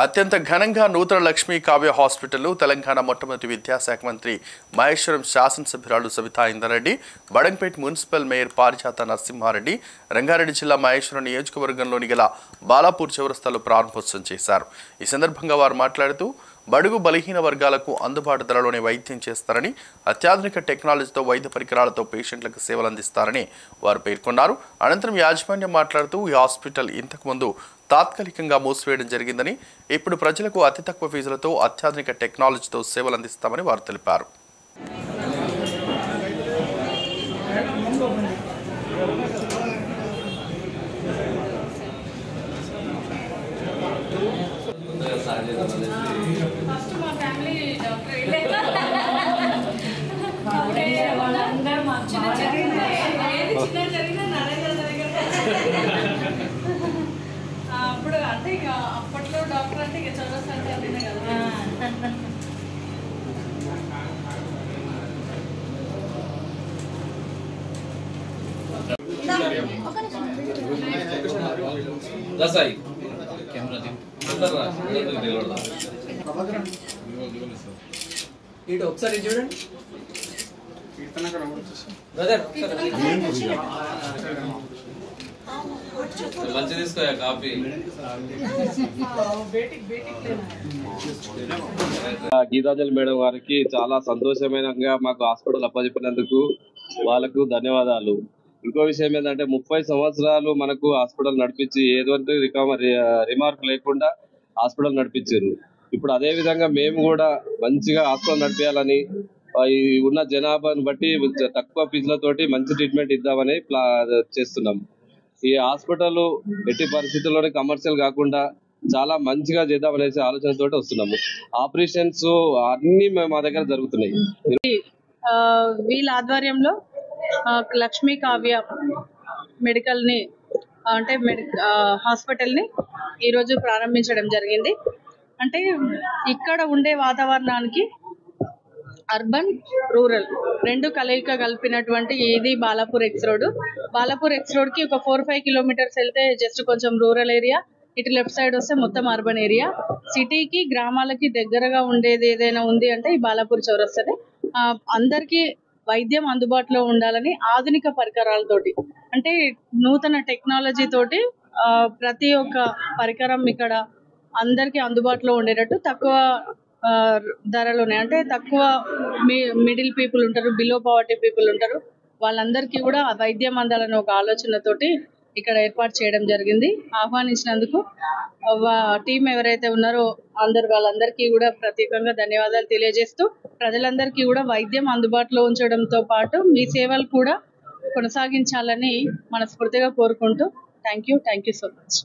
అత్యంత ఘనంగా నూతన లక్ష్మీ కావ్య హాస్పిటల్ తెలంగాణ మొట్టమొదటి విద్యాశాఖ మంత్రి మహేశ్వరం శాసనసభ్యురాలు సబితా ఇంద్రారెడ్డి, బడంగపేట్ మున్సిపల్ మేయర్ పారిజాత నరసింహారెడ్డి రంగారెడ్డి జిల్లా మహేశ్వరం నియోజకవర్గంలోని గల బాలాపూర్ చౌరస్తాలో ప్రారంభోత్సవం చేశారు. ఈ సందర్భంగా వారు మాట్లాడుతూ బడుగు బలహీన వర్గాలకు అందుబాటు ధరలోనే వైద్యం చేస్తారని, అత్యాధునిక టెక్నాలజీతో వైద్య పరికరాలతో పేషెంట్లకు సేవలు అందిస్తారని వారు పేర్కొన్నారు. అనంతరం యాజమాన్యం మాట్లాడుతూ ఈ హాస్పిటల్ ఇంతకుముందు తాత్కాలికంగా మూసివేయడం జరిగిందని, ఇప్పుడు ప్రజలకు అతి తక్కువ ఫీజులతో అత్యాధునిక టెక్నాలజీతో సేవలు అందిస్తామని వారు తెలిపారు. అప్పుడు అంటే ఇక అప్పట్లో డాక్టర్ అంటే ఇక చదువుతాంటే అదే కదా. ఇటు ఒకసారి చూడండి మంచి తీసుకో కాఫీ. గీతాంజలి మేడం గారికి చాలా సంతోషమైనగా మాకు హాస్పిటల్ అప్పచెప్పినందుకు వాళ్ళకు ధన్యవాదాలు. ఇంకో విషయం ఏంటంటే 30 సంవత్సరాలు మనకు హాస్పిటల్ నడిపించి ఏటువంటి రిమార్క్ లేకుండా హాస్పిటల్ నడిపించారు. ఇప్పుడు అదే విధంగా మేము కూడా మంచిగా హాస్పిటల్ నడిపించాలని, ఉన్న జనాభాను బట్టి తక్కువ ఫీజులతోటి మంచి ట్రీట్మెంట్ ఇద్దామని చేస్తున్నాం. ఈ హాస్పిటల్ ఎట్టి పరిస్థితుల్లోనే కమర్షియల్ కాకుండా చాలా మంచిగా చేద్దామనేసి ఆలోచనతోటి వస్తున్నాము. ఆపరేషన్స్ అన్ని మా దగ్గర జరుగుతున్నాయి. వీళ్ళ ఆధ్వర్యంలో లక్ష్మీ కావ్య మెడికల్ ని అంటే హాస్పిటల్ ని ఈరోజు ప్రారంభించడం జరిగింది. అంటే ఇక్కడ ఉండే వాతావరణానికి అర్బన్ రూరల్ రెండు కలయిక కలిపినటువంటి ఇది Balapur X road. Balapur X road కి ఒక 4-5 కిలోమీటర్స్ వెళ్తే జస్ట్ కొంచెం రూరల్ ఏరియా, ఇటు లెఫ్ట్ సైడ్ వస్తే మొత్తం అర్బన్ ఏరియా. సిటీకి గ్రామాలకి దగ్గరగా ఉండేది ఏదైనా ఉంది అంటే ఈ బాలాపూర్ చౌరస్తానే. అందరికీ వైద్యం అందుబాటులో ఉండాలని ఆధునిక పరికరాలతోటి అంటే నూతన టెక్నాలజీ తోటి ప్రతి ఒక్క పరికరం ఇక్కడ అందరికీ అందుబాటులో ఉండేటట్టు తక్కువ ధరలోనే అంటే తక్కువ మిడిల్ పీపుల్ ఉంటారు, బిలో పవర్టీ పీపుల్ ఉంటారు, వాళ్ళందరికీ కూడా వైద్యం అందాలని ఒక ఆలోచనతోటి ఇక్కడ ఏర్పాటు చేయడం జరిగింది. ఆహ్వానించినందుకు టీం ఎవరైతే ఉన్నారో వాళ్ళందరికీ కూడా ప్రత్యేకంగా ధన్యవాదాలు తెలియజేస్తూ ప్రజలందరికీ కూడా వైద్యం అందుబాటులో ఉంచడంతో పాటు మీ సేవలు కూడా కొనసాగించాలని మనస్ఫూర్తిగా కోరుకుంటూ థ్యాంక్ యూ సో మచ్.